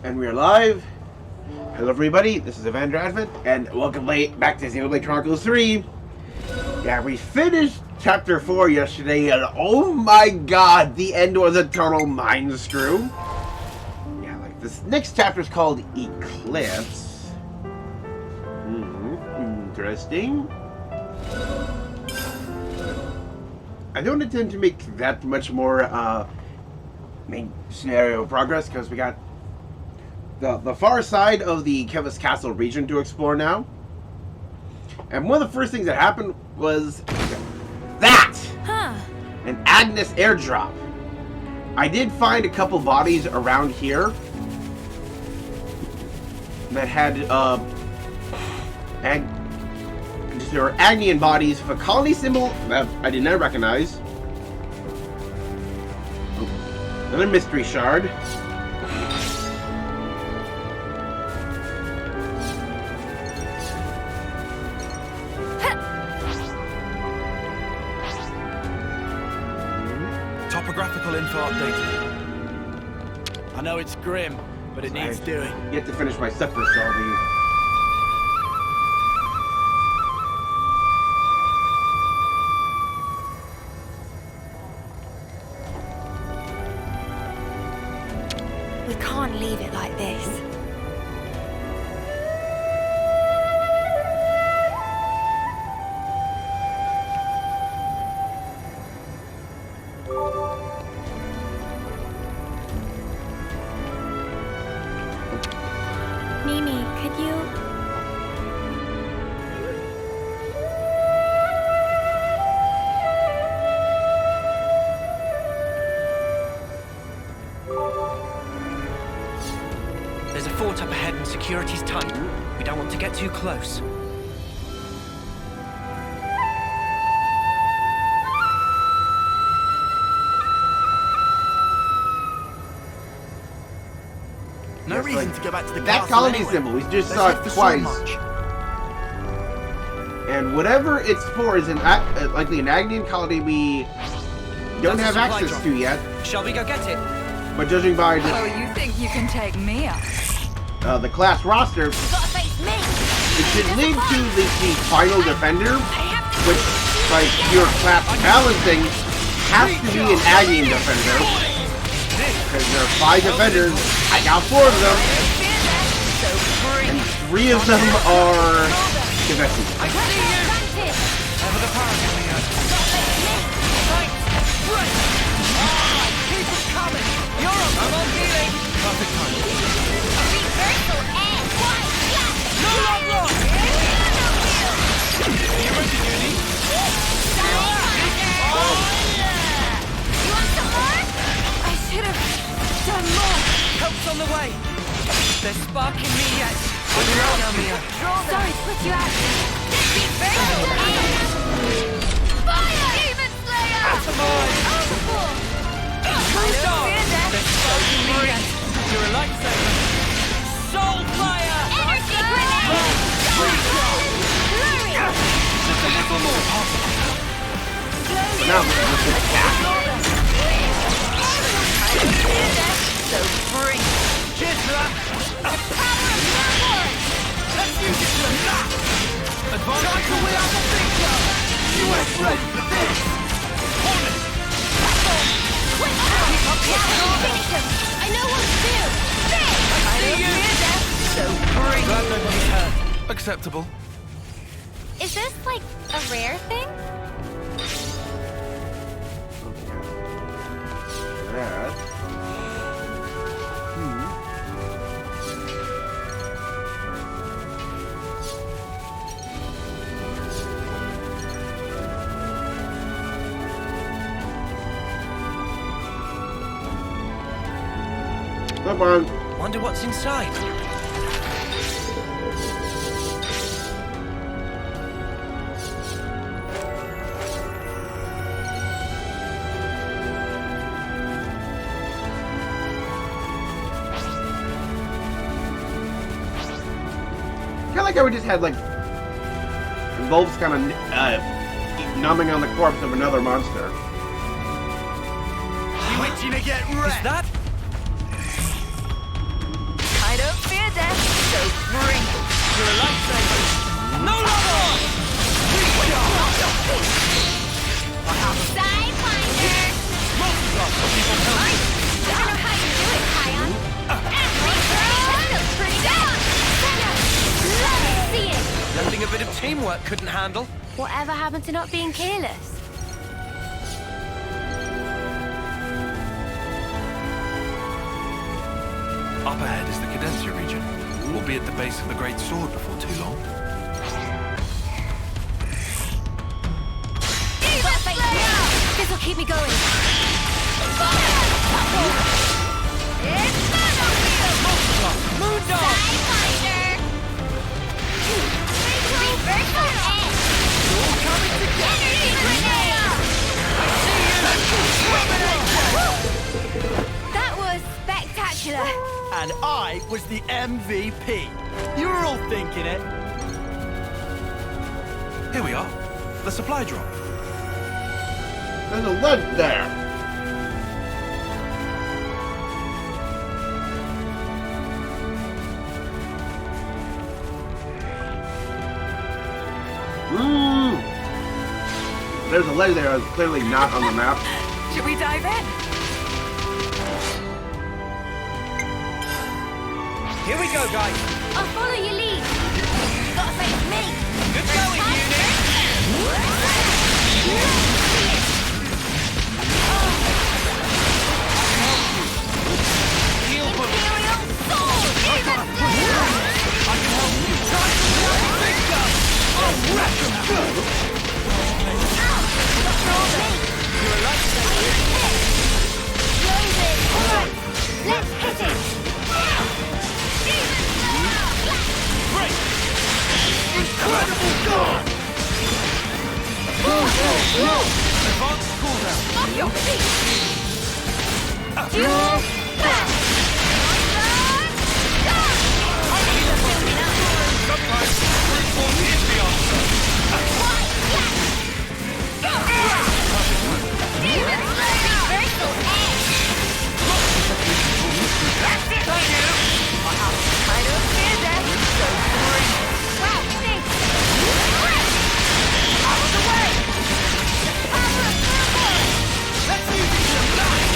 And we're live. Hello everybody, this is Evander Advent, and welcome back to Xenoblade Chronicles 3. Yeah, we finished Chapter 4 yesterday, and oh my god, the end was a total mind screw. Yeah, like this next chapter is called Eclipse. Interesting. I don't intend to make that much more main scenario progress, because we got the far side of the Kevis Castle region to explore now. And one of the first things that happened was that! An Agnes airdrop. I did find a couple bodies around here that had there were Agnian bodies with a colony symbol that I did not recognize. Another mystery shard. Topographical info updated. I know it's grim, but it needs doing. Yet to finish my supper, so I'll be... We can't leave it like this. Mimi, could you... There's a fort up ahead and security's tight. We don't want to get too close. No reason to go back to the that castle colony anyway. symbol, we just saw it twice. And whatever it's for is likely an Agnian colony we don't have access to yet. Shall we go get it? But judging by Oh, you think you can take me out? the class roster, Gotta face me! it should lead to the final defender, which, like your class balancing, has to be an Agnian defender. Because there are 5 defenders, I got 4 of them, and 3 of them are defenders. I see you! Ever the power coming out. Right! Right! Keep it coming! You're up! I'm on healing! Perfect time. Reversal and one shot! No love lost! Are you ready, Judy? You want some more? I should have done more. Help's on the way! There's spark in me yet! Put her out now, Mia! Sorry to put you out. Reversal and... Fire! Demon Slayer! Come on! Overboard! Moved on! There's spark in me yet! You're a lifesaver! Soul fire! Energy grenade! Flurry! Just a little more! Now, with the cat. So free! Cheers for that! The power of your word! Let's use it to the max! Advance the way out the picture! You ain't ready for this! Hold it! Quick! Finish him! I know what to do! I see you! So free! Glad nobody's hurt. Acceptable. Is this, like, a rare thing? That. Come on. Wonder what's inside. Kind of like how we just had, like, wolves kind of numbing on the corpse of another monster. You itching to get wrecked? Is that? teamwork couldn't handle. Whatever happened to not being careless? Up ahead is the Cadencia region. We'll be at the base of the Great Sword before too long. This'll keep me going. Moondog! All coming together! That was spectacular. And I was the MVP. You were all thinking it. Here we are. The supply drop. There's a ledge there. There's a ledge there. It's clearly not on the map. Should we dive in? Here we go, guys. I'll follow your lead. Gotta face me. Good going, Heal for me. Imperial sword. Demon Slayer. I can help you. Try to big gun. Oh, wreck 'em good. You're a lifesaver. Loaded. All right. Let's hit it. Great. Incredible gun. Advanced cooldown. Off your feet. Dual back. Sometimes brute force is the answer. Demon Slayer. Reversal edge. That's it. Thank you. I don't fear death. Wow, thanks. Out of the way. The power of Moebius. Let's use it tonight.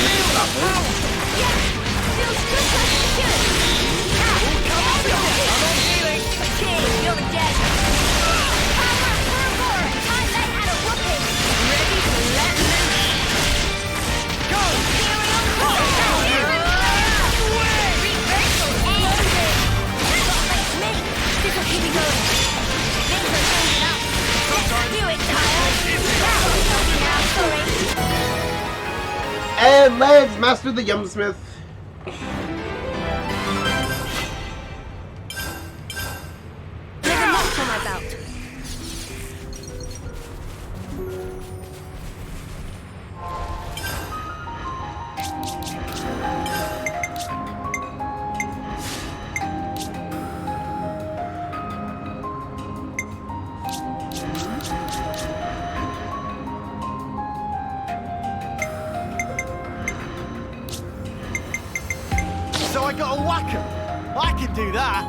Feel the power. Yeah, feels just like it should. I'm on healing. Okay, you're dead. Power of Moebius. Time they had a whooping. Ready to let loose. Go. Imperial Sword. Demon Slayer. Reversal loaded. Gotta face me. This'll keep me going. Things are changing up. Let's do it, Kyle. Now, sorry. And let's master the Yumsmith. There's a notch on my belt. So I got a whacker. I can do that.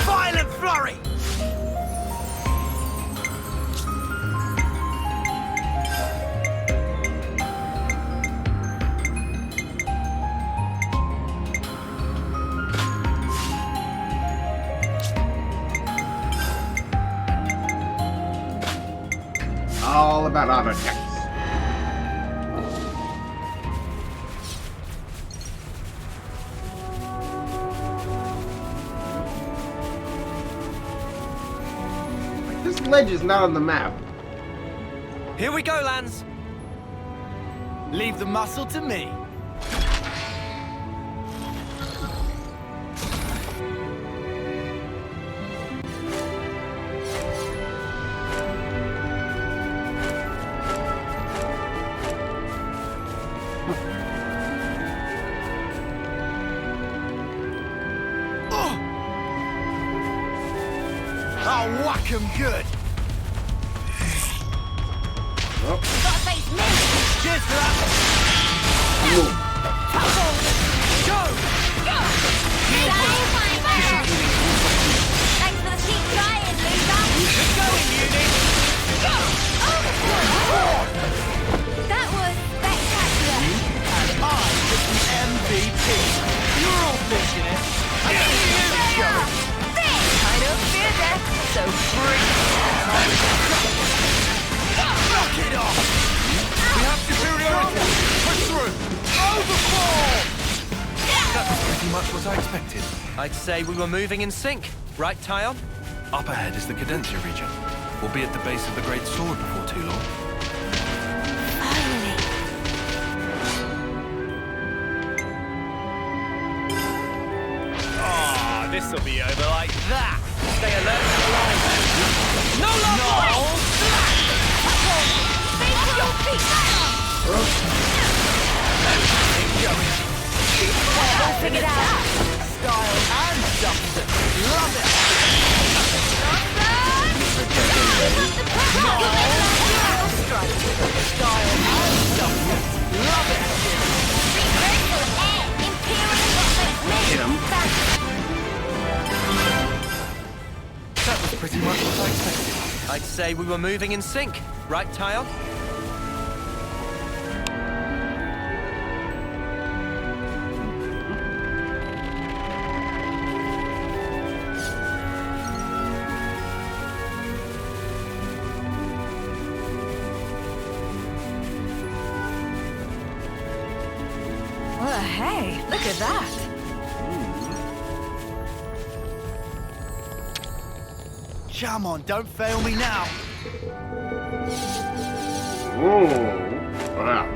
Violent flurry. All about auto attacks. This ledge is not on the map. Here we go, Lance. Leave the muscle to me. I'll whack 'em good. Oh, Gotta face me. Cheers for that. move. Go. Thanks for the cheap trying, loser. Good going, Uni. Overflow. was I expected? I'd say we were moving in sync. Right, Tyon? Up ahead is the Cadencia region. We'll be at the base of the Great Sword before too long. Finally. Ah, this'll be over like that. Stay alert and alive. No love lost! Face your feet! I'll figure it out. Style and substance. Love it. Style and substance. Love it. Hit him. That was pretty much what I expected. I'd say we were moving in sync. Right, Tyon? Well, hey, look at that. Come on, don't fail me now. Ooh. Wow.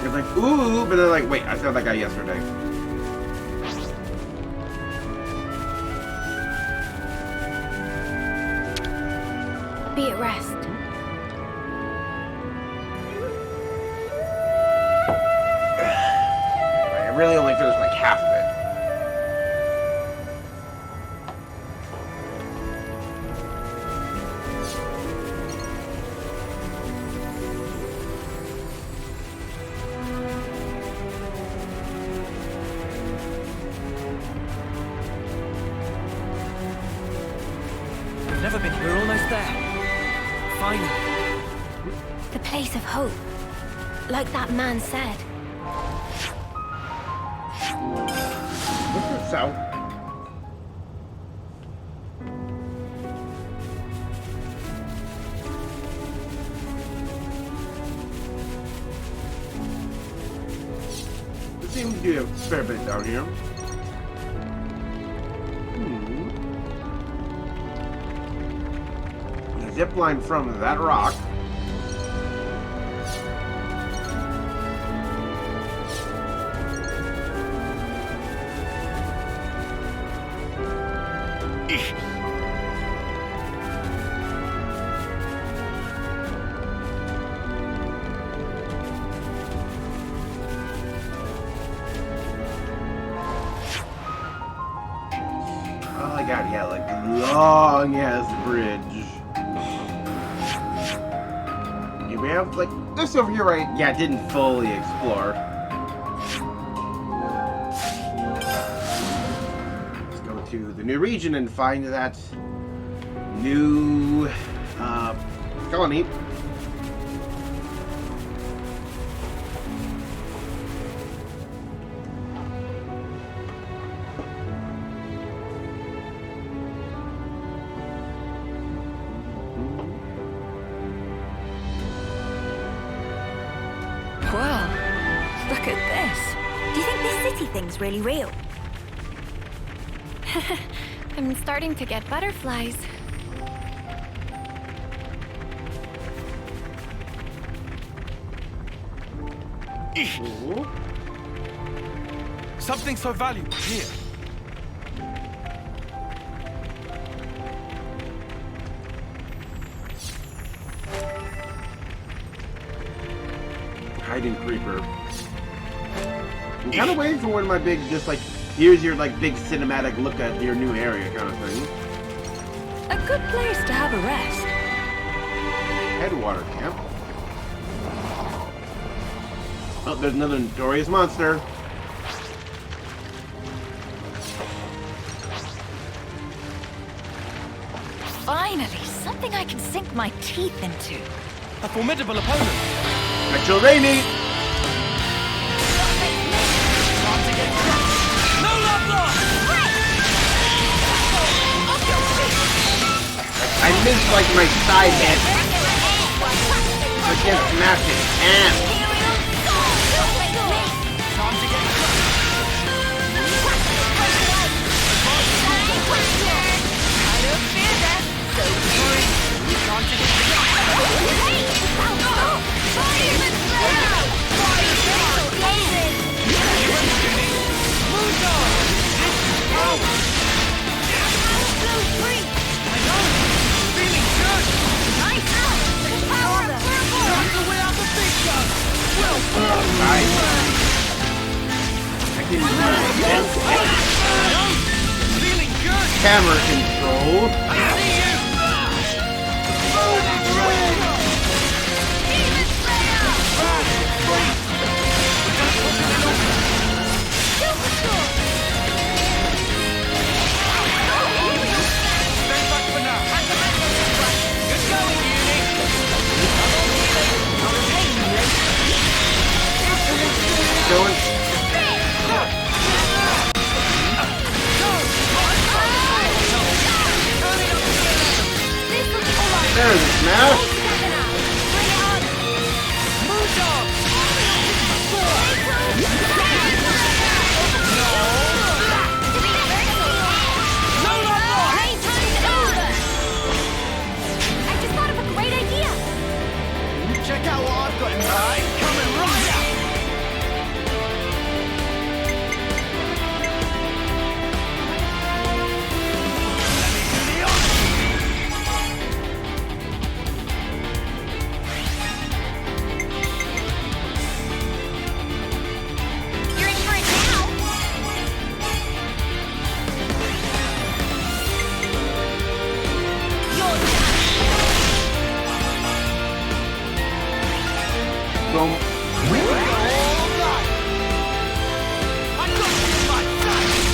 You're like, ooh, but they're like, wait, I saw that guy yesterday. Be at rest. I really only finished like half of it. We've never been. We're almost there. Finally. The place of hope. Like that man said. What's this south? There seems to be a fair bit down here. A zip line from that rock. Oh my god, yeah, like long ass bridge. You may have like this over here, right? Yeah, didn't fully explore. Let's go to the new region and find that new colony. Well, look at this. Do you think this city thing's really real? I'm starting to get butterflies. Ooh. Something so valuable here. Hiding creeper. I'm kind of waiting for one of my big, just like, here's your like big cinematic look at your new area kind of thing. A good place to have a rest. Headwater camp. Oh, there's another notorious monster. Finally, something I can sink my teeth into. A formidable opponent. Metro Rainy! No love lost! Metro This is like my side hit. I can't smash it. And Time to get nice. I can use feeling good. camera control. I see you. Stand back for now. Good going, Uni. Going. There's a smash. I just thought of a great idea. Check out what I've got in mind. Coming right up. Let me do the honors. You're in for it now. You're Boom. All right. I got you in my sights.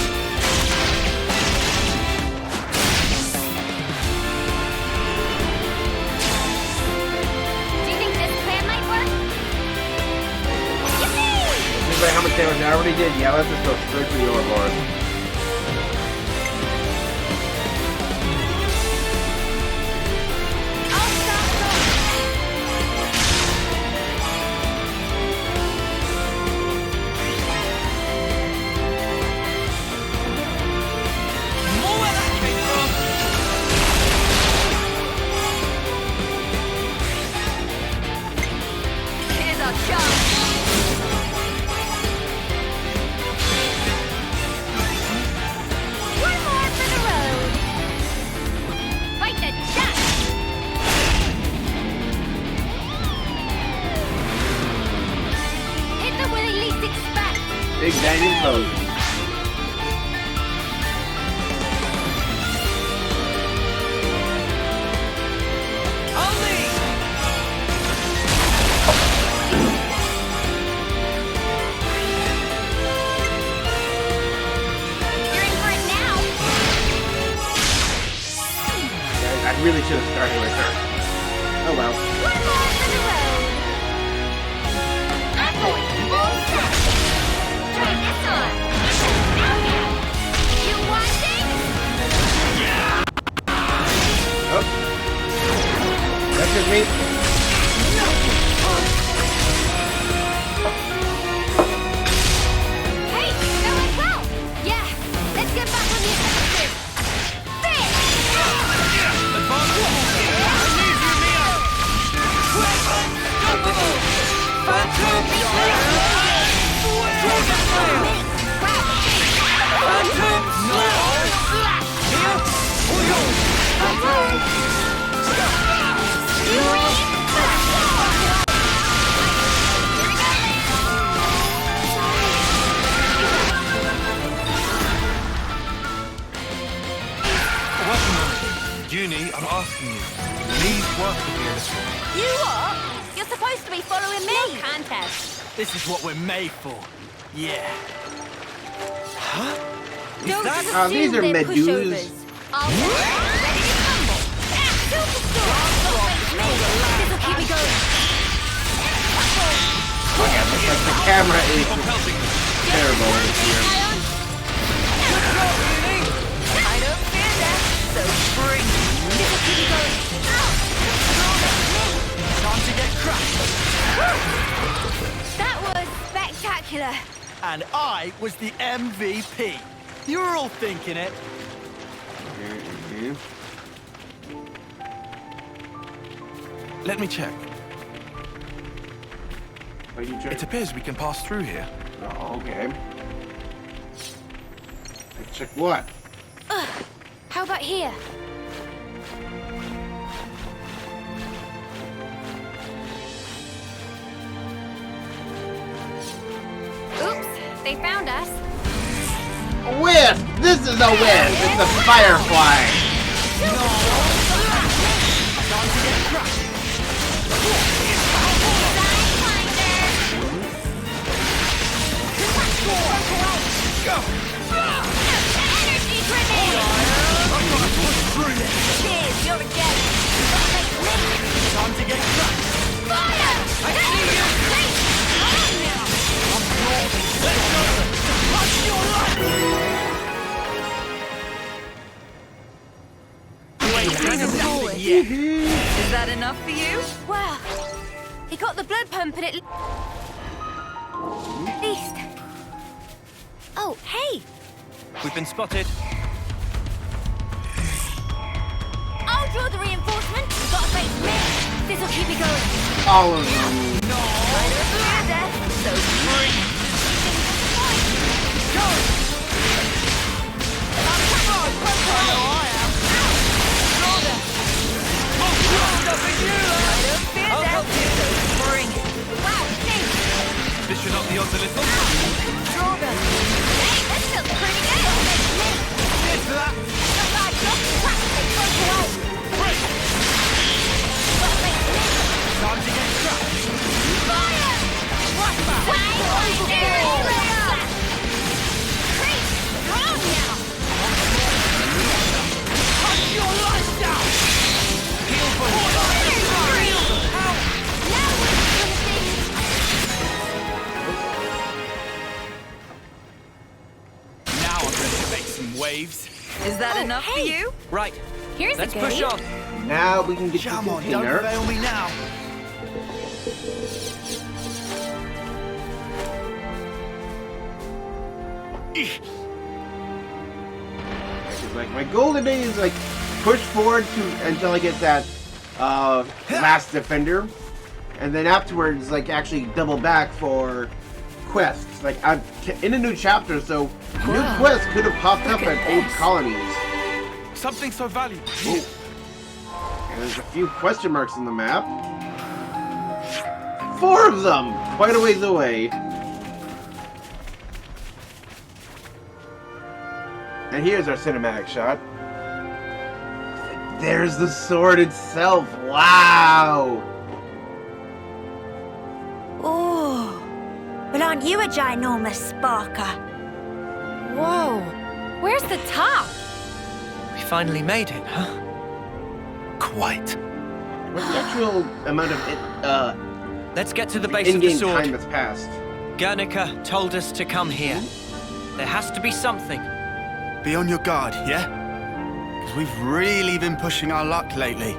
Do you think this plan might work? Yippee! Just like how much damage I already did. Yeah, let's just go straight to the overboard. I'll stop More where that came from. Here's our chance. One more for the road. Fight the dust. Hit them where they least expect. Big banging pose. I'll lead. You're in for it now. I really should have started with her. Oh well. One more for the road. I'm going full set. Try this on. You watching? Oh. That's just me. Hey, that went well. Yeah, let's get back on the offensive. Finish! Advance water. I need you, Mia. Quick. Unstoppable. Phantom Slayer. Dragon Slayer. Phantom Slayer. Mia, all yours. Working on it. Uni, I'm asking you. Please work with me a little. You are? You're supposed to be following me. No contest. This is what we're made for. Yeah. Huh? Is Don't that... just These assume are they're Medus. pushovers. I'll get ready to tumble. Superstar. This'll keep me going. Oh yeah, looks like the camera is I'm helping. terrible this year. I don't fear that. So bring This'll keep you going. time to get crushed. That was spectacular. And I was the MVP. You were all thinking it. Mhm. Let me check. Are you It check? appears we can pass through here. Oh, okay. Check what? How about here? Oops, they found us. Win! This is a win! It's the Firefly! Energy driven! Cheers, you're a get. Time to get crushed. Fire! I see you! Is that enough for you? Wow. He got the blood pumping at least. Oh, hey! We've been spotted. I'll draw the reinforcement. Gotta face me. This'll keep you going. All of them. Right over there. So free. Go! Come on, punch her out. I am. Shoulder. Nothing new, I'll help you. Bring. Wow, thanks. This should not be odds a little. Shoulder. Hey, this feels pretty good. Cheers for that. Not bad, just practically punch her out. Gotta face me. Time to get crushed. Fire! What the? Creep, strong now. Punch your life down. Heal for Now we're doing things. Now I'm ready to make some waves. Is that Oh, enough hey. for you? Right. Here's Let's a push goodie. on. Now we can get Come the on, don't container. fail me now. Like my goal today is like push forward until I get that last defender, and then afterwards like actually double back for quests. Like I'm in a new chapter, so new quests could have popped up at old colonies. Something so valuable. Ooh. And there's a few question marks in the map. 4 of them, quite a ways away. And here's our cinematic shot. There's the sword itself. Wow. Oh, but aren't you a ginormous sparker? Whoa. Where's the top? We finally made it, huh? Quite. What's the actual amount of Let's get to the base of the in-game sword. time that's passed? Guernica told us to come here. There has to be something. Be on your guard, yeah? Because we've really been pushing our luck lately.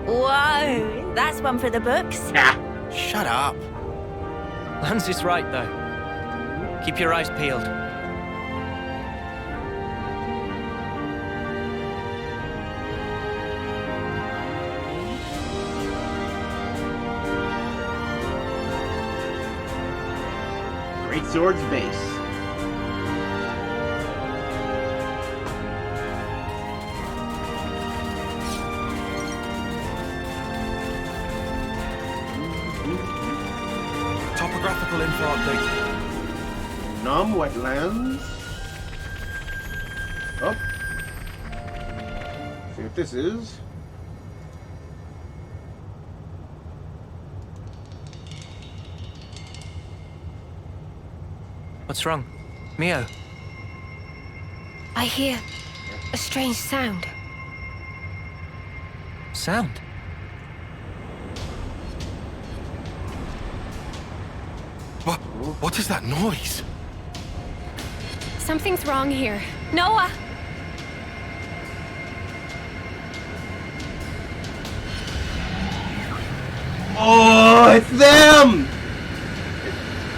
Whoa, that's one for the books. Shut up. Lance is right, though. Keep your eyes peeled. Great Sword's base. Topographical info update. Nom wetlands. Oh. See what this is. What's wrong? Mio? I hear a strange sound. Sound? What is that noise? Something's wrong here. Noah, Oh, it's them!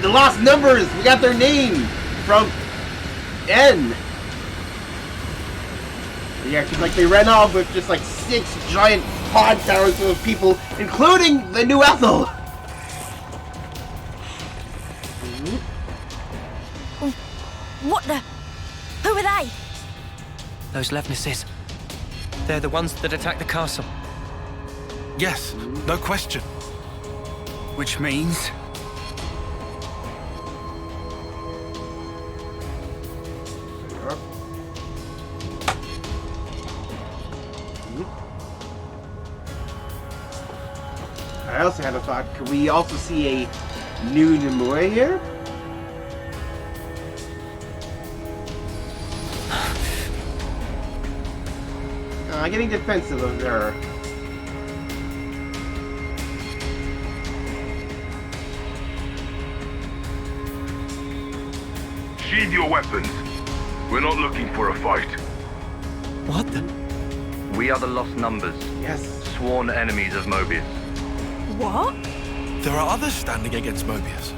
The lost numbers! We got their name from N. Yeah, cause like they ran off with just like 6 giant pod towers full of people, including the new Ethel! What the? Who are they? Those Levnesses. They're the ones that attacked the castle. Yes, no question. Which means... I also had a thought, could we also see a new Nimue here? Getting defensive of her. Sheathe your weapons. We're not looking for a fight. What the? We are the lost numbers, Yes. sworn enemies of Moebius. What? there are others standing against Moebius.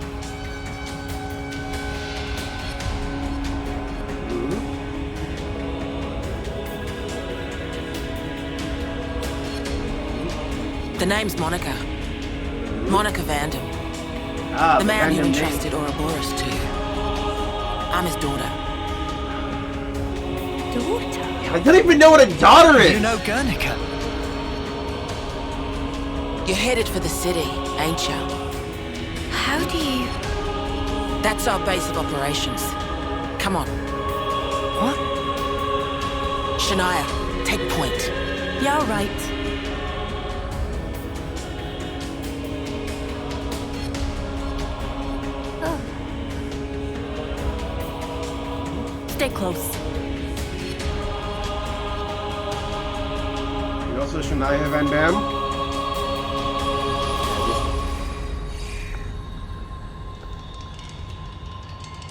The name's Monica. Monica Vandam. Ah, The man who Vandam name. entrusted Ouroboros to you. I'm his daughter. Daughter? I don't even know what a daughter is! You know Guernica? You're headed for the city, ain't ya? How do you... That's our base of operations. Come on. What? Shania, take point. Yeah, all right. Oh. Stay close. You also Shania Van Dam.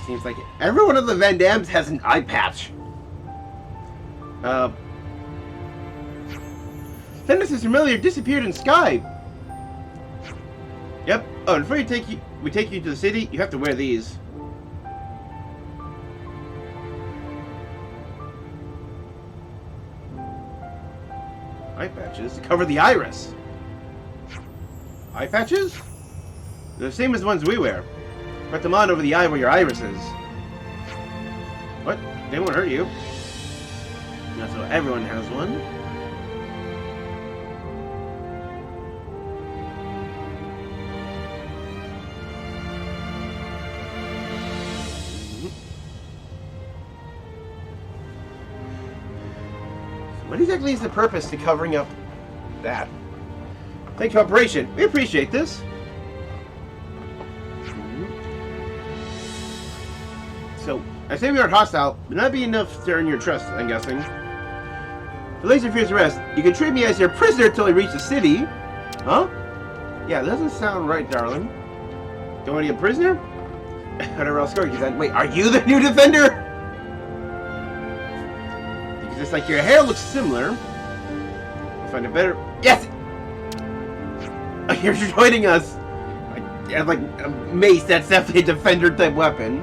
Seems like every one of the Van Dams has an eye patch. Dennis is familiar, disappeared in sky. Yep. Oh, and before we take you to the city, you have to wear these. Eye patches to cover the iris. Eye patches? They're the same as the ones we wear. Put them on over the eye where your iris is. What? They won't hurt you. Not so everyone has one. What exactly is the purpose to covering up that? Thank you, Operation. We appreciate this. So, I say we aren't hostile, but not be enough to earn your trust, I'm guessing. For Laser Fear's arrest, you can treat me as your prisoner until I reach the city. Huh? Yeah, that doesn't sound right, darling. Don't want to be a prisoner? Whatever else goes, then. Wait, are you the new defender? Because it's like your hair looks similar. I'll find a better... Yes! Oh, you're joining us. I have like a mace, that's definitely a defender type weapon.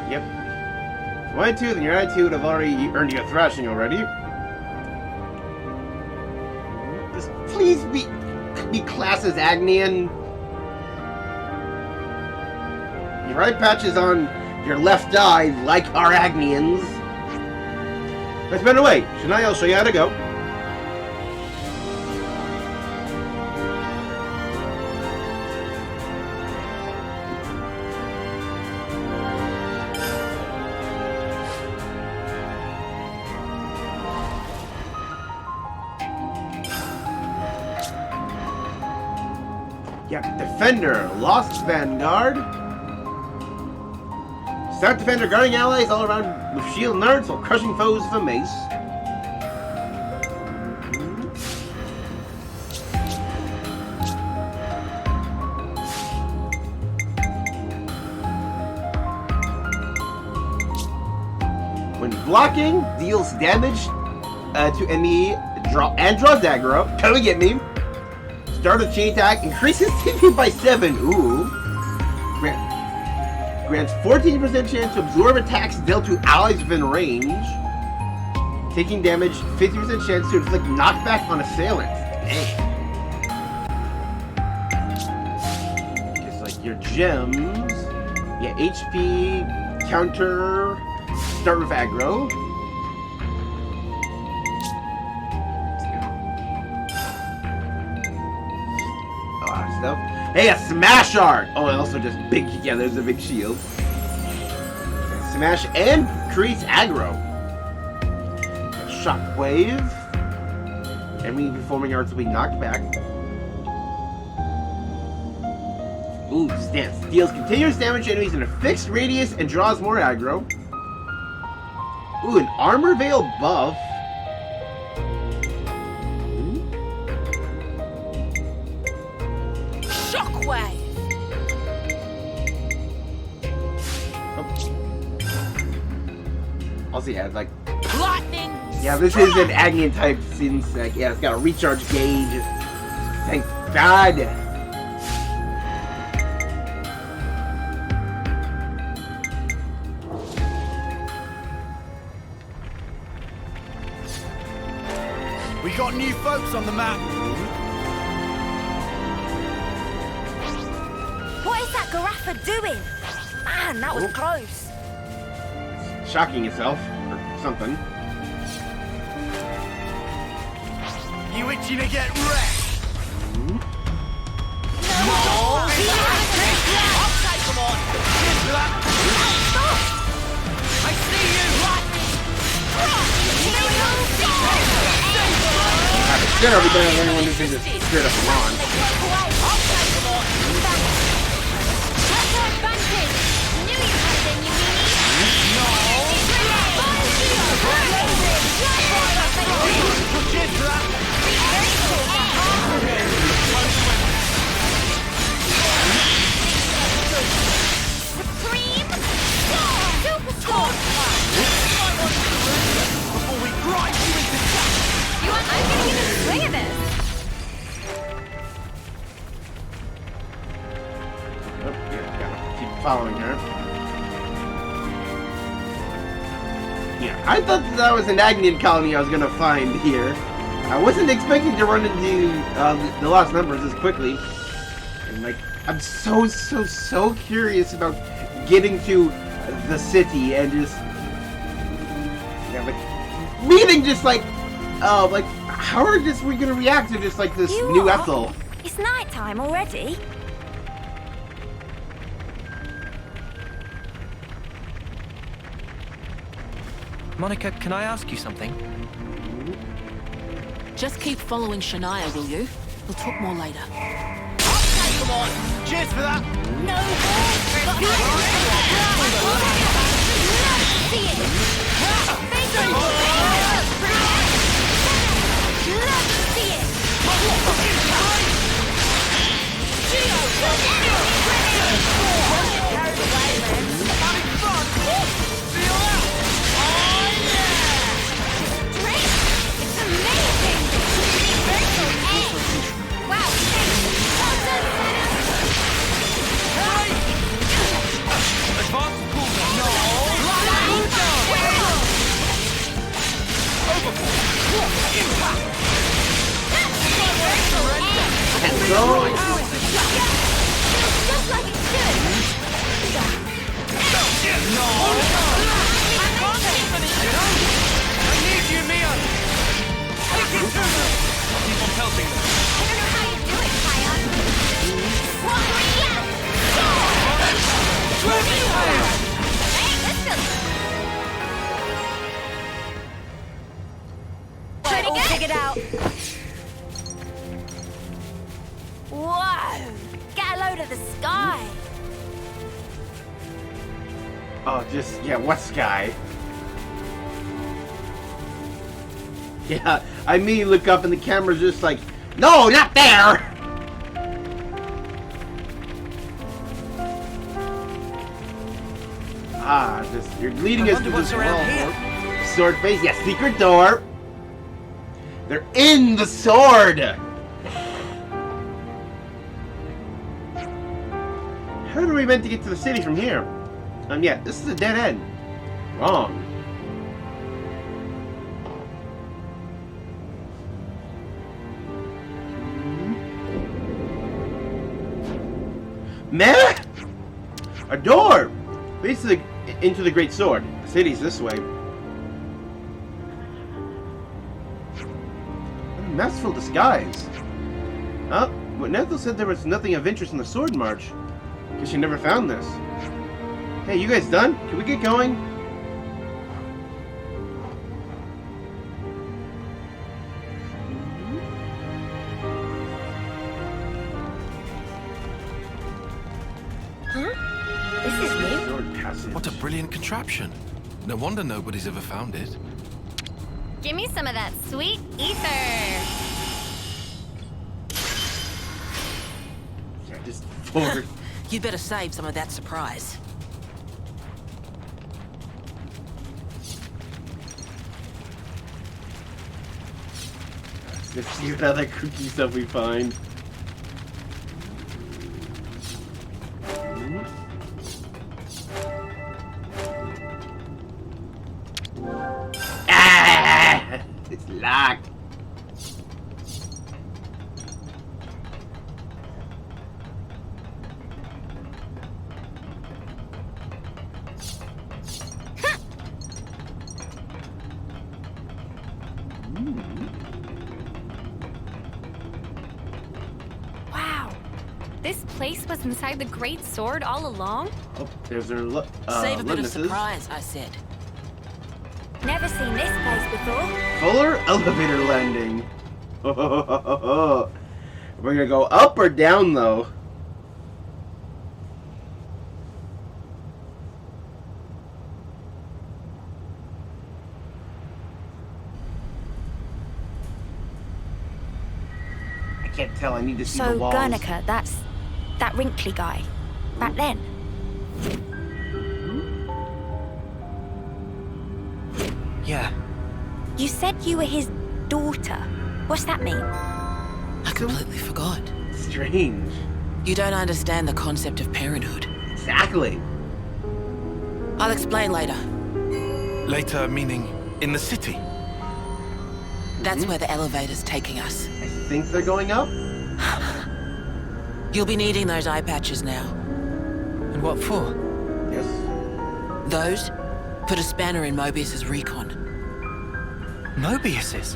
Yep. If you wanted to, then your attitude would have already earned you a thrashing already. Just please be classed as Agnian. Your eye patch is on your left eye, like our Agnians. Let's run away. Shania, I'll show you how to go. Yep, Defender, Lost Vanguard. Start Defender guarding allies all around with shield and darts while crushing foes with a mace. When blocking, deals damage to enemy draws aggro. Come get me. Start a chain attack. Increases TP by 7. Ooh. Grants 14% chance to absorb attacks dealt to allies within range. Taking damage. 50% chance to inflict knockback on assailants. Dang. Just like your gems. Yeah, HP. Counter. Start with aggro. Stuff. Hey, a smash art! Oh, and also just big, yeah, there's a big shield. Smash and creates aggro. Shockwave. Enemy performing arts will be knocked back. Ooh, stance. Deals continuous damage to enemies in a fixed radius and draws more aggro. Ooh, an armor veil buff. Also, yeah, like Lightning. Yeah, this is an Agnian type insect. Yeah, it's got a recharge gauge. Thank God. We got new folks on the map. What is that Garaffa doing? Man, that was close. Shocking itself, or something. You itching to get wrecked? No! I'll take them on! Cheers for that. I see you! It's gonna be better than anyone who can just straight up launch. I'll take them on! That's our advantage! Knew you had it in you, Mini! Cheers for that. Supreme! Superstorm! Before we grind you into dust. I'm gonna get a swing of this! Oh, yeah, gotta keep following her. Yeah, I thought that was an Agnian colony I was gonna find here. I wasn't expecting to run into the lost numbers as quickly. And like, I'm so curious about getting to the city and just, yeah, like meeting just like how are we gonna react to just like this new Ethel? It's night time already. Monica, can I ask you something? Just keep following Shania, will you? We'll talk more later. Come on. Cheers for that. No Figured out. Whoa! Get a load of the sky. Oh, just, yeah, what sky? Yeah, I immediately look up and the camera's just like, no, not there! Ah, just, you're leading us to this wall. Sword face, yeah, secret door. They're in the sword! How are we meant to get to the city from here? Yeah, this is a dead end. Wrong. Meh? A door! Leads to into the Great Sword. The city's this way. What a masterful disguise. Oh, but Nethel said there was nothing of interest in the Sword March. Guess she never found this. Hey, you guys done? Can we get going? Huh? This is new. Sword passage. What a brilliant contraption. No wonder nobody's ever found it. Give me some of that sweet ether. Yeah, just forward. You better save some of that surprise. Let's see what other cookie stuff we find. Ah! It's locked. Wow. This place was inside the Great Sword all along? Oh, there's their Save a bit of witnesses. surprise, I said. Never seen this place before. Fuller elevator landing. We're gonna go up or down though. I can't tell. I need to see the So walls. Guernica, that's that wrinkly guy. Back then. Yeah. You said you were his daughter. What's that mean? I completely forgot. Strange. You don't understand the concept of parenthood. Exactly. I'll explain later. Later, meaning in the city. That's where the elevator's taking us. I think they're going up. You'll be needing those eye patches now. And what for? Yes. Those put a spanner in Moebius's recon. Moebius's?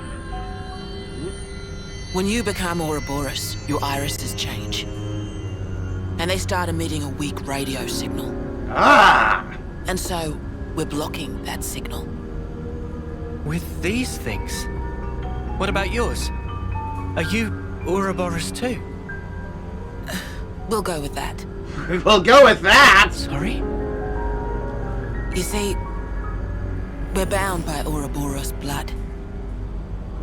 When you become Ouroboros, your irises change. And they start emitting a weak radio signal. Ah! And so, we're blocking that signal. With these things? What about yours? Are you Ouroboros too? We'll go with that. We'll go with that. Sorry? You see, we're bound by Ouroboros blood.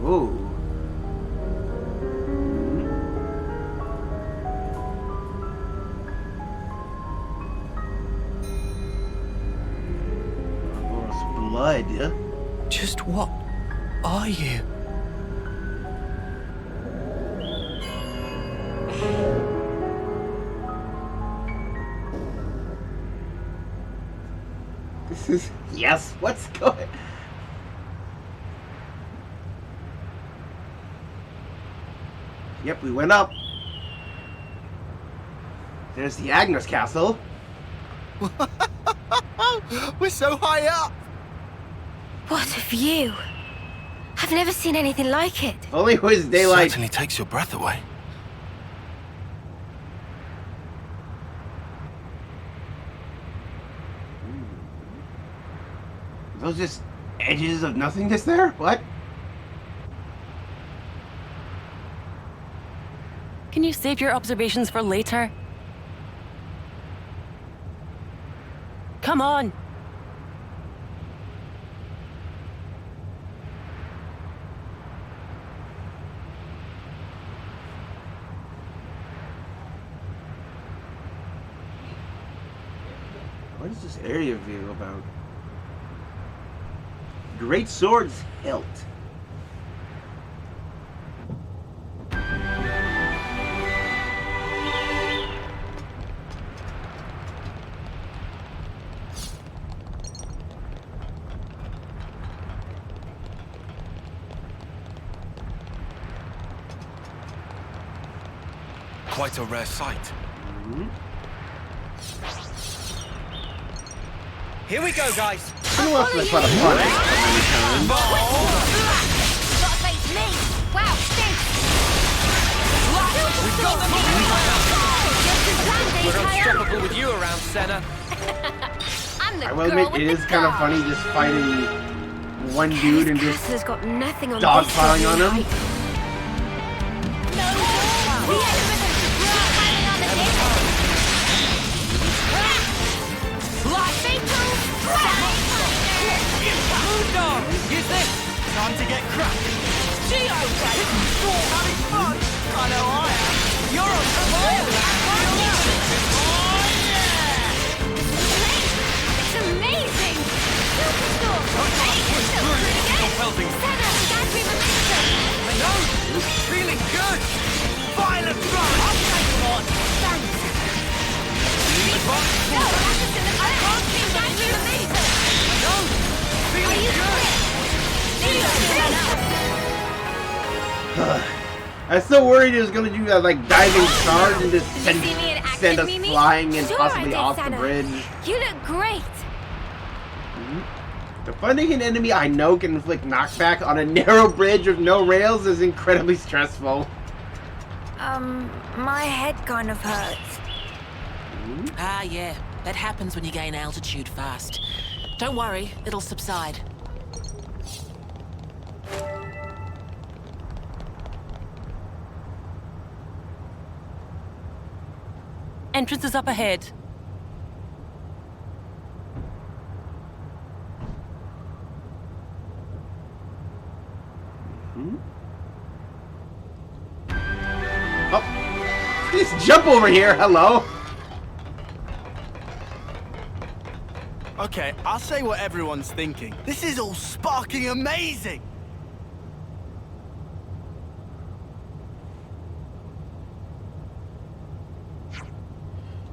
Ooh. Ouroboros blood. Just what are you? This is yes. What's going? Yep, we went up. There's the Agnes Castle. We're so high up! What a view. I've never seen anything like it. Only it was daylight. Certainly takes your breath away. Are those just edges of nothingness there? What? Can you save your observations for later? Come on! What is this area view about? Great Sword's hilt. quite a rare sight. Here we go, guys. Who wants to put a fun every time? Gotta face me. Wow, stinks. We've got them We're We're unstoppable with you around, Senna. I'm the I will girl admit, with it the is kind of dog. funny just fighting one dude and just Castle's got nothing on dogpiling on him. Bulldog, use this. Time to get cracked. Geo, having fun. I know I am. You're on fire. It's amazing. Superstore. Hey, it's still pretty good. Helping. Senna, can't be momentum. I know. Feeling good. Violent run. I'll take them on. Thanks. Advance. No, that's just in the I can't be momentum. No. Feeling good. I was so worried it was going to do that like diving charge and just Did you see me in action, send us Mimi? flying and Sure possibly I did, off the Senna. bridge. You look great. Defending an enemy I know can inflict knockback on a narrow bridge with no rails is incredibly stressful. My head kind of hurts. Ah, yeah. That happens when you gain altitude fast. Don't worry, it'll subside. Entrance is up ahead. Oh, just jump over here. Hello. Okay, I'll say what everyone's thinking. This is all sparking amazing!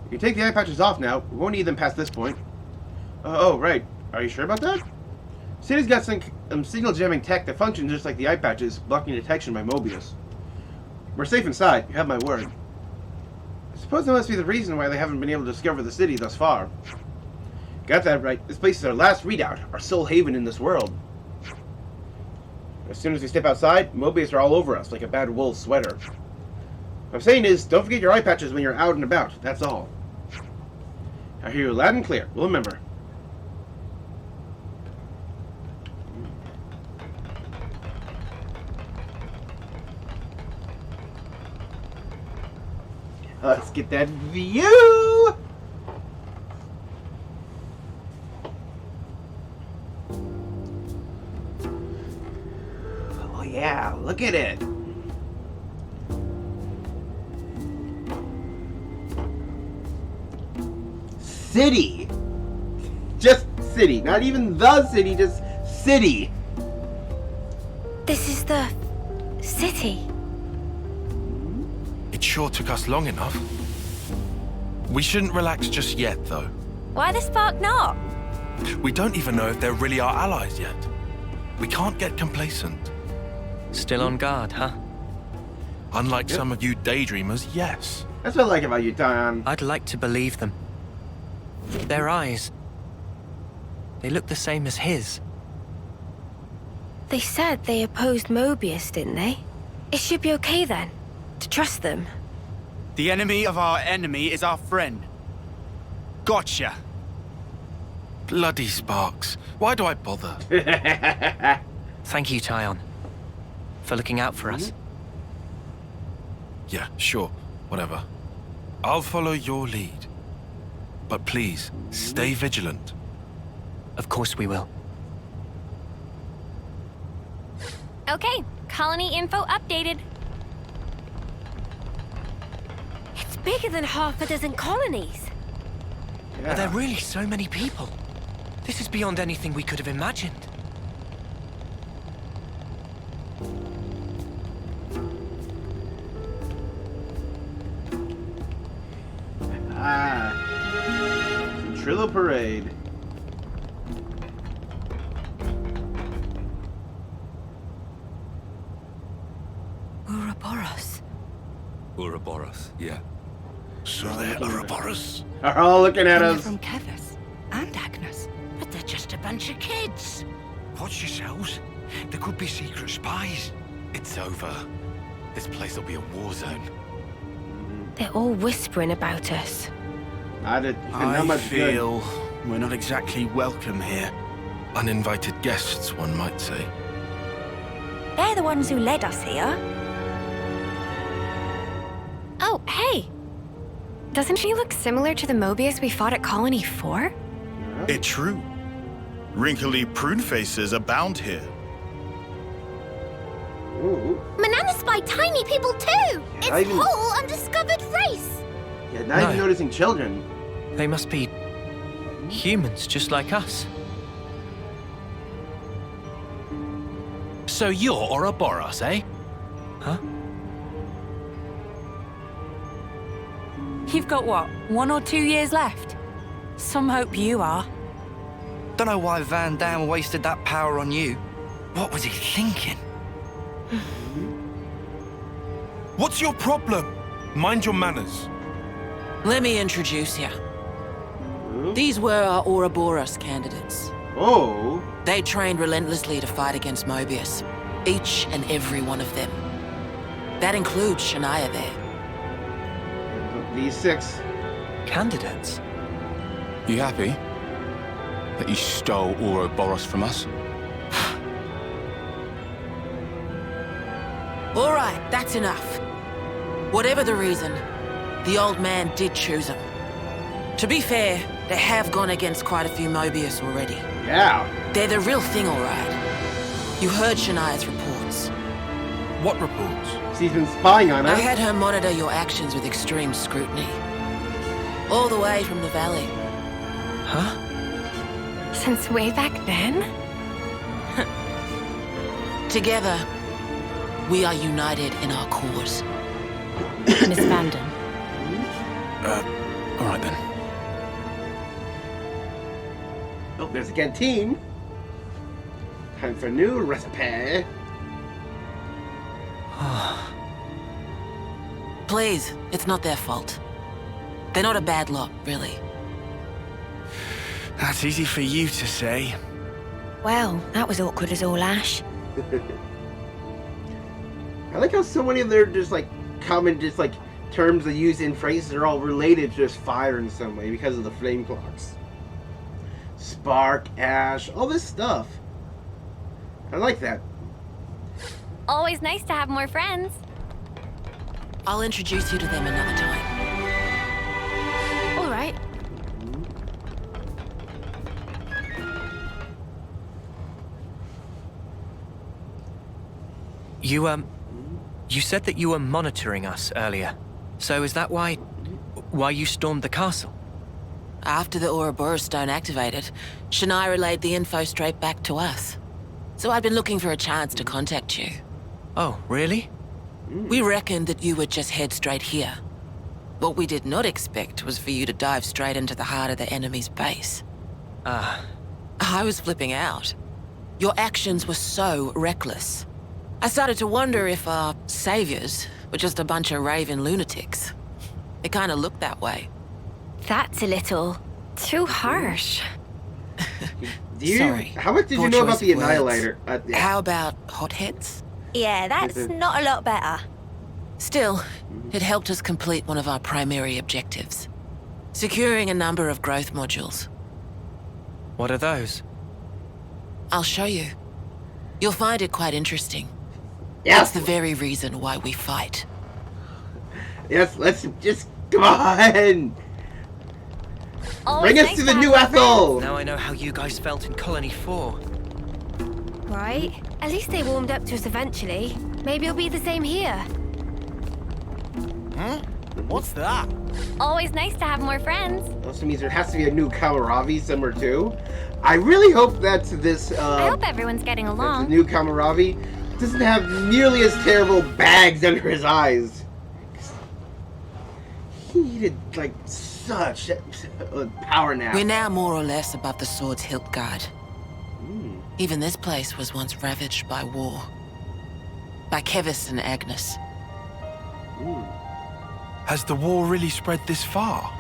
You can take the eye patches off now. We won't need them past this point. Oh, right. Are you sure about that? City's got some signal jamming tech that functions just like the eye patches, blocking detection by Moebius. We're safe inside. You have my word. I suppose that must be the reason why they haven't been able to discover the city thus far. Got that right. This place is our last redoubt, our sole haven in this world. As soon as we step outside, Moebius are all over us like a bad wool sweater. What I'm saying is, don't forget your eye patches when you're out and about. That's all. I hear you loud and clear. We'll remember. Let's get that view! Oh yeah, look at it! City! Just city, not even the city, just city! This is the city. It sure took us long enough. We shouldn't relax just yet, though. Why the spark not? We don't even know if they're really our allies yet. We can't get complacent. Still on guard, huh? Unlike some of you daydreamers, yes. That's what I like about you, Tom. I'd like to believe them. Their eyes, they look the same as his. They said they opposed Moebius, didn't they? It should be okay then, to trust them. The enemy of our enemy is our friend. Gotcha. Bloody Sparks. Why do I bother? Thank you, Tyon, for looking out for us. Yeah, sure. Whatever. I'll follow your lead. But please, stay vigilant. Of course we will. Okay, colony info updated. It's bigger than half a dozen colonies. Are there really so many people? This is beyond anything we could have imagined. Trillo Parade. Ouroboros. Ouroboros, yeah. So they're Ouroboros. Are all looking at They're us. from Kevus and Agnes, but they're just a bunch of kids. Watch yourselves. There could be secret spies. It's over. This place will be a war zone. They're all whispering about us. Not I much good. feel we're not exactly welcome here. Uninvited guests, one might say. They're the ones who led us here. Oh, hey! Doesn't she look similar to the Moebius we fought at Colony 4? It's true. Wrinkly prune faces abound here. Ooh. Manana's by tiny people too! It's I even- whole undiscovered race! Yeah, not even noticing children. They must be humans just like us. So you're Ouroboros, eh? Huh? You've got what, 1 or 2 years left? Some hope you are. Don't know why Van Dam wasted that power on you. What was he thinking? What's your problem? Mind your manners. Let me introduce you. These were our Ouroboros candidates. Oh. They trained relentlessly to fight against Moebius. Each and every one of them. That includes Shania there. These 6. Candidates? You happy that you stole Ouroboros from us? All right, that's enough. Whatever the reason, the old man did choose them. To be fair, they have gone against quite a few Moebius already. Yeah. They're the real thing, all right. You heard Shania's reports. What reports? She's been spying on I us. had her monitor your actions with extreme scrutiny. All the way from the valley. Huh? Since way back then? Together, we are united in our cause. Miss Vanden. All right then. Oh, there's a canteen. Time for a new recipe. Please, it's not their fault. They're not a bad lot, really. That's easy for you to say. Well, that was awkward as all ash. I like how so many of their just like common just like terms they use in phrases are all related to just fire in some way because of the flame clocks. Spark, ash, all this stuff. I like that. Always nice to have more friends. I'll introduce you to them another time. All right. You said that you were monitoring us earlier. So is that why you stormed the castle? After the Ouroboros stone activated, Shania relayed the info straight back to us. So I'd been looking for a chance to contact you. Oh, really? We reckoned that you would just head straight here. What we did not expect was for you to dive straight into the heart of the enemy's base. Ah. I was flipping out. Your actions were so reckless. I started to wonder if our saviors were just a bunch of raving lunatics. It kind of looked that way. That's a little too harsh. Sorry. How much did Poor you know about choice the of words. Annihilator? Yeah. How about hotheads? Yeah, that's not a lot better. Still, it helped us complete one of our primary objectives. Securing a number of growth modules. What are those? I'll show you. You'll find it quite interesting. Yes. That's the very reason why we fight. Yes, let's just come on. Always Bring us nice to the have new more Ethel. Now I know how you guys felt in Colony 4. Right? At least they warmed up to us eventually. Maybe it'll be the same here. Huh? What's that? Always nice to have more friends. Also means there has to be a new Kamaravi somewhere too. I really hope that this I hope everyone's getting the along. new Kamaravi doesn't have nearly as terrible bags under his eyes. He needed like such a power nap. We're now more or less above the sword's hilt guard. Even this place was once ravaged by war. By Kevus and Agnes. Has the war really spread this far?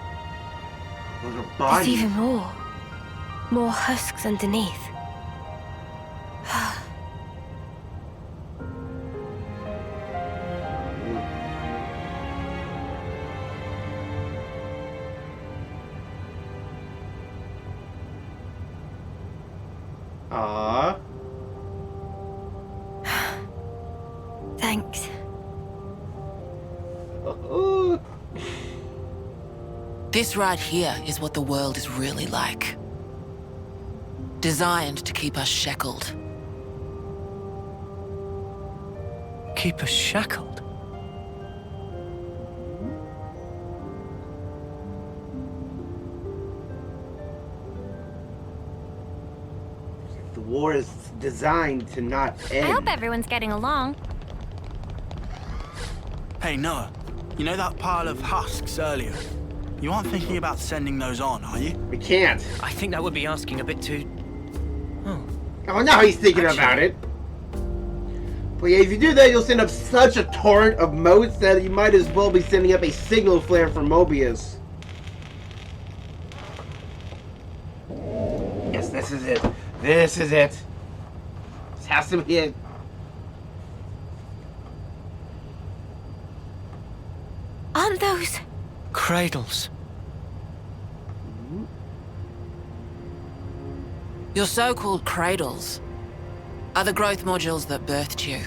Those are There's bodies. even more. More husks underneath. Aww. Thanks. This right here is what the world is really like. Designed to keep us shackled. Keep us shackled? The war is designed to not end. I hope everyone's getting along. Hey, Noah. You know that pile of husks earlier? You aren't thinking about sending those on, are you? We can't. I think that would be asking a bit too... Oh, now he's thinking about it. But yeah, if you do that, you'll send up such a torrent of motes that you might as well be sending up a signal flare for Moebius. Yes, this is it. This is it. This has to be it. Aren't those... Cradles. Your so-called cradles are the growth modules that birthed you.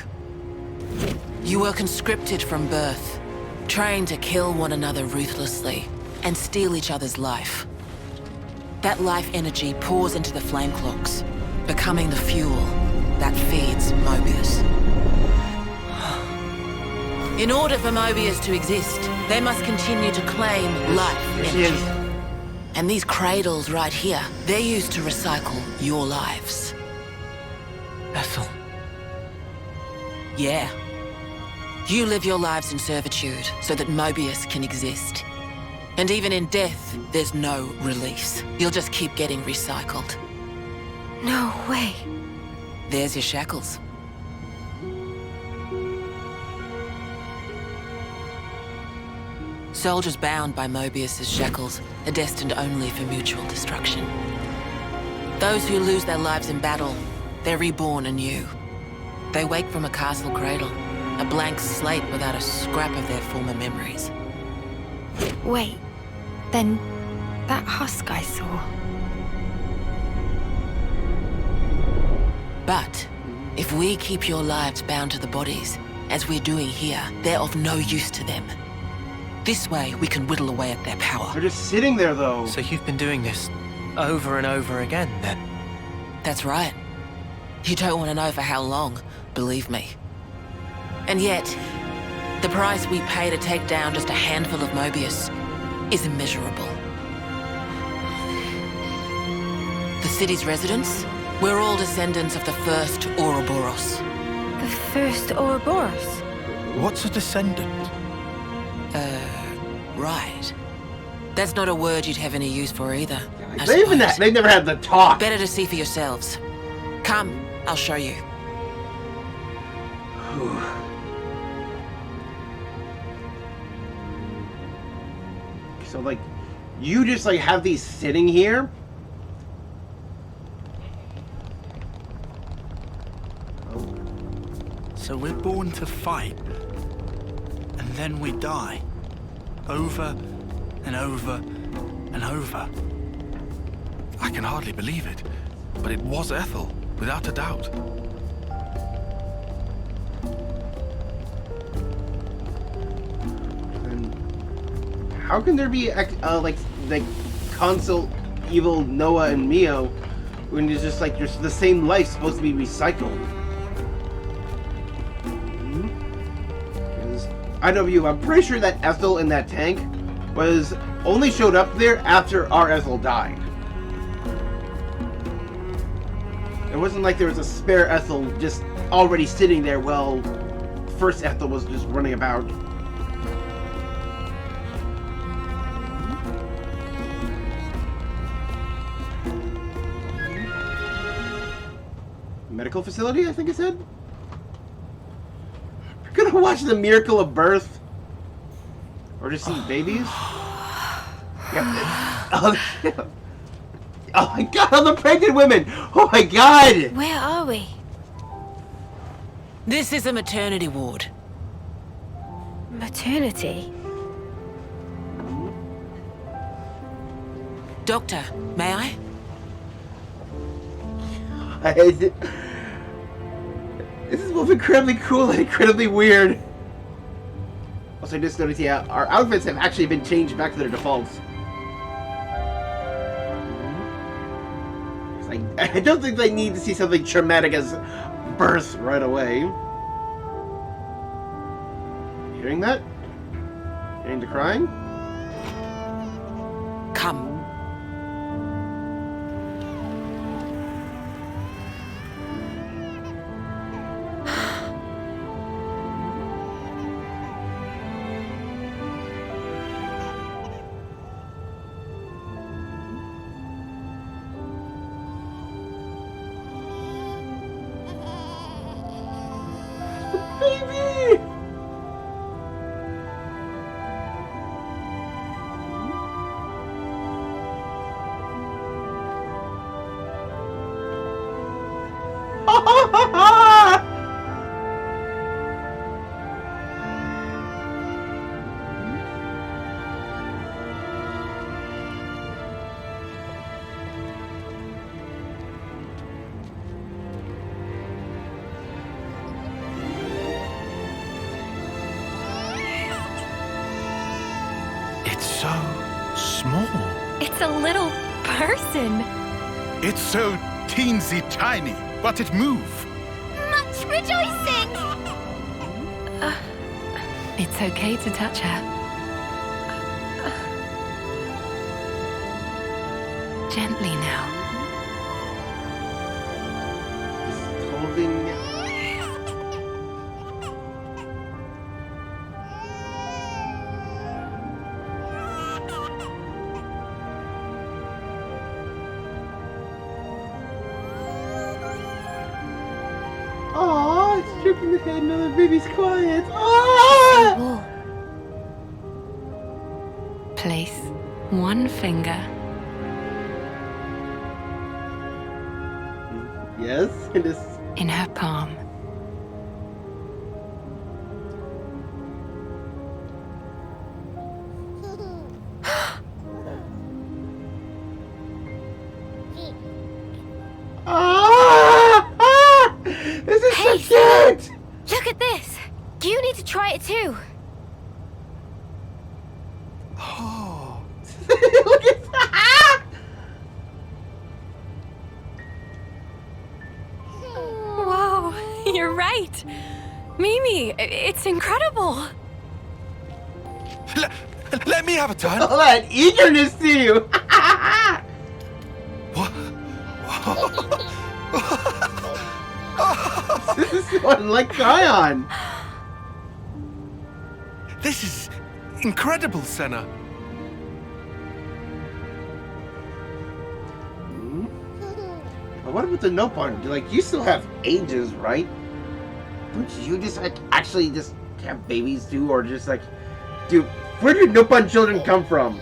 You were conscripted from birth, trained to kill one another ruthlessly and steal each other's life. That life energy pours into the flame clocks, becoming the fuel that feeds Moebius. In order for Moebius to exist, they must continue to claim life energy. And these cradles right here, they're used to recycle your lives. Ethel. Yeah. You live your lives in servitude so that Moebius can exist. And even in death, there's no release. You'll just keep getting recycled. No way. There's your shackles. Soldiers bound by Moebius's shackles are destined only for mutual destruction. Those who lose their lives in battle, they're reborn anew. They wake from a castle cradle, a blank slate without a scrap of their former memories. Wait. Then... that husk I saw... But, if we keep your lives bound to the bodies, as we're doing here, they're of no use to them. This way, we can whittle away at their power. They're just sitting there, though. So you've been doing this over and over again, then? That's right. You don't want to know for how long, believe me. And yet, the price we pay to take down just a handful of Moebius is immeasurable. The city's residents, we're all descendants of the first Ouroboros. The first Ouroboros? What's a descendant? Right. That's not a word you'd have any use for either. They never had the talk. Better to see for yourselves. Come, I'll show you. So, like, you just, like, have these sitting here? So we're born to fight, and then we die. Over and over and over. I can hardly believe it, but it was Ethel, without a doubt. And how can there be, like console evil Noah and Mio when it's just, like, the same life supposed to be recycled? I know you. I'm pretty sure that Ethel in that tank was only showed up there after our Ethel died. It wasn't like there was a spare Ethel just already sitting there while first Ethel was just running about. Medical facility, I think it said? Gonna watch The Miracle of Birth, or Or just see babies? Yeah. Oh my god, all the pregnant women! Oh my god! Where are we? This is a maternity ward. Maternity? Doctor, may I? This is both incredibly cool and incredibly weird. Also, I just noticed, yeah, our outfits have actually been changed back to their defaults. It's like, I don't think they need to see something traumatic as birth right away. Hearing that? Hearing the crying? Come. Baby! It's so small. It's a little person. It's so teensy tiny, but it moves. Much rejoicing! It's okay to touch her. Gently now. Just holding... Aww, it's stroking the head, now the baby's quiet. Aww! Place one finger. Yes, it is. In her palm. This is Hey, so cute! Look at this. You need to try it too. Oh. Look at that! Whoa, you're right. Mimi, it's incredible. Let me have a turn. All that eagerness to you! This is one like Kion. This is incredible, Senna. But what about the no part? Like, you still have ages, right? Don't you just like actually just have babies too, or just like, dude, where did Nopon children come from?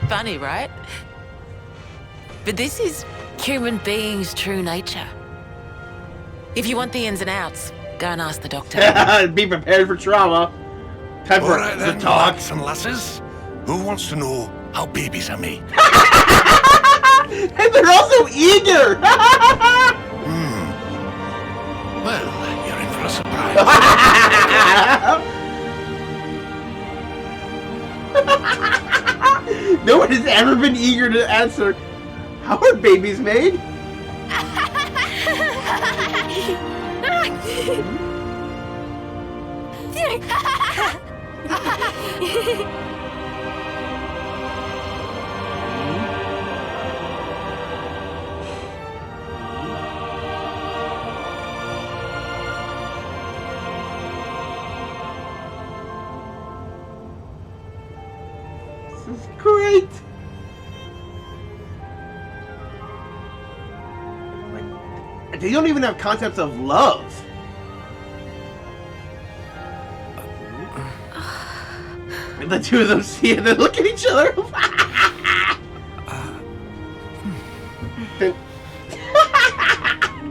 Funny, right? But this is human beings' true nature. If you want the ins and outs, go and ask the doctor. Be prepared for trauma. Time for Alright the then, talk. lads and lasses. Who wants to know how babies are made? And they're also eager! Well, you're in for a surprise. No one has ever been eager to answer, how are babies made? This is great! Like, they don't even have concepts of love. the two of them see it and then look at each other.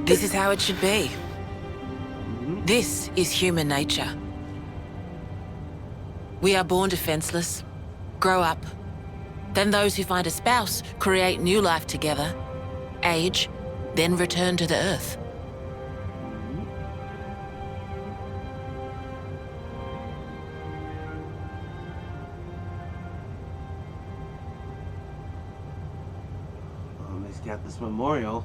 This is how it should be. This is human nature. We are born defenseless, grow up. Then those who find a spouse create new life together, age, then return to the earth. He's got this memorial.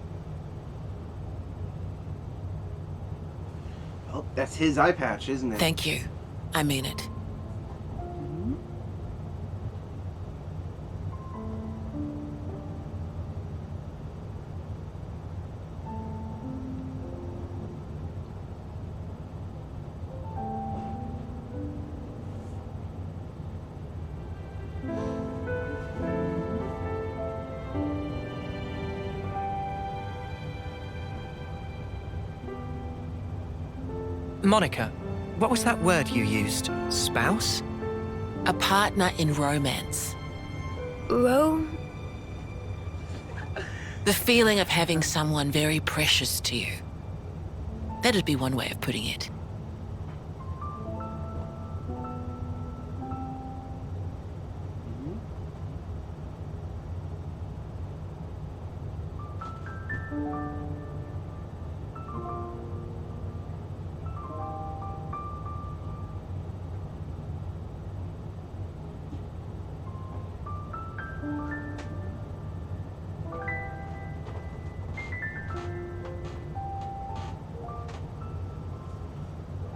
Oh, that's his eye patch, isn't it? Thank you. I mean it. Monica, what was that word you used? Spouse? A partner in romance. The feeling of having someone very precious to you. That'd be one way of putting it.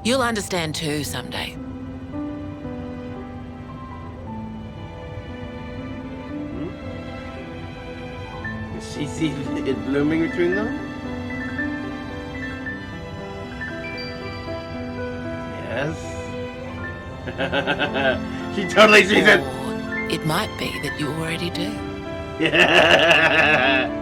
You'll understand too someday. Does she see it blooming between them? Yes. She totally sees it. Or it might be that you already do. Yeah.